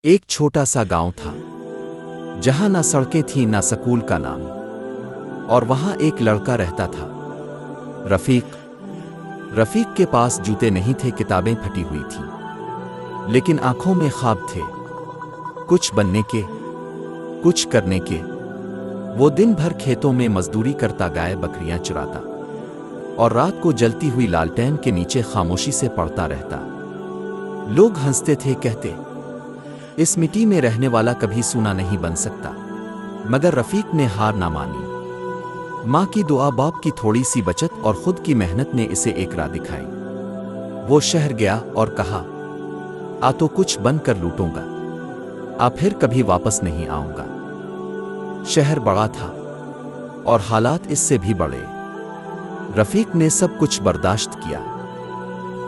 ایک چھوٹا سا گاؤں تھا جہاں نہ سڑکیں تھیں نہ سکول کا نام، اور وہاں ایک لڑکا رہتا تھا، رفیق۔ رفیق کے پاس جوتے نہیں تھے، کتابیں پھٹی ہوئی تھیں، لیکن آنکھوں میں خواب تھے، کچھ بننے کے، کچھ کرنے کے۔ وہ دن بھر کھیتوں میں مزدوری کرتا، گائے بکریاں چراتا، اور رات کو جلتی ہوئی لالٹین کے نیچے خاموشی سے پڑھتا رہتا۔ لوگ ہنستے تھے، کہتے اس مٹی میں رہنے والا کبھی سونا نہیں بن سکتا، مگر رفیق نے ہار نہ مانی۔ ماں کی دعا، باپ کی تھوڑی سی بچت اور خود کی محنت نے اسے ایک راہ دکھائی۔ وہ شہر گیا اور کہا، آ تو کچھ بن کر لوٹوں گا، آ پھر کبھی واپس نہیں آؤں گا۔ شہر بڑا تھا اور حالات اس سے بھی بڑے۔ رفیق نے سب کچھ برداشت کیا،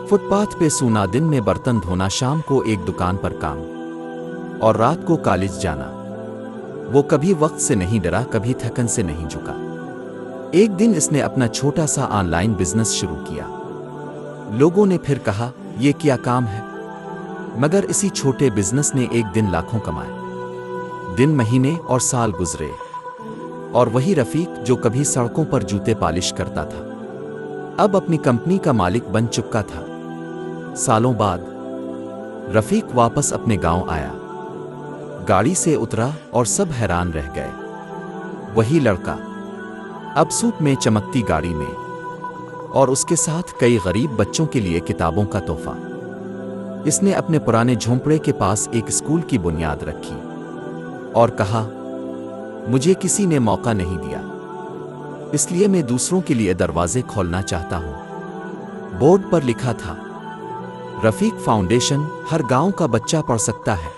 فٹ پاتھ پہ سونا، دن میں برتن دھونا، شام کو ایک دکان پر کام، اور رات کو کالج جانا۔ وہ کبھی وقت سے نہیں ڈرا، کبھی تھکن سے نہیں جھکا۔ ایک دن اس نے اپنا چھوٹا سا آن لائن بزنس شروع کیا۔ لوگوں نے پھر کہا، یہ کیا کام ہے؟ مگر اسی چھوٹے بزنس نے ایک دن لاکھوں کمائے۔ دن، مہینے اور سال گزرے، اور وہی رفیق جو کبھی سڑکوں پر جوتے پالش کرتا تھا، اب اپنی کمپنی کا مالک بن چکا تھا۔ سالوں بعد رفیق واپس اپنے گاؤں آیا، گاڑی سے اترا اور سب حیران رہ گئے۔ وہی لڑکا، اب سوٹ میں، چمکتی گاڑی میں، اور اس کے ساتھ کئی غریب بچوں کے لیے کتابوں کا تحفہ۔ اس نے اپنے پرانے جھونپڑے کے پاس ایک اسکول کی بنیاد رکھی اور کہا، مجھے کسی نے موقع نہیں دیا، اس لیے میں دوسروں کے لیے دروازے کھولنا چاہتا ہوں۔ بورڈ پر لکھا تھا، رفیق فاؤنڈیشن، ہر گاؤں کا بچہ پڑھ سکتا ہے۔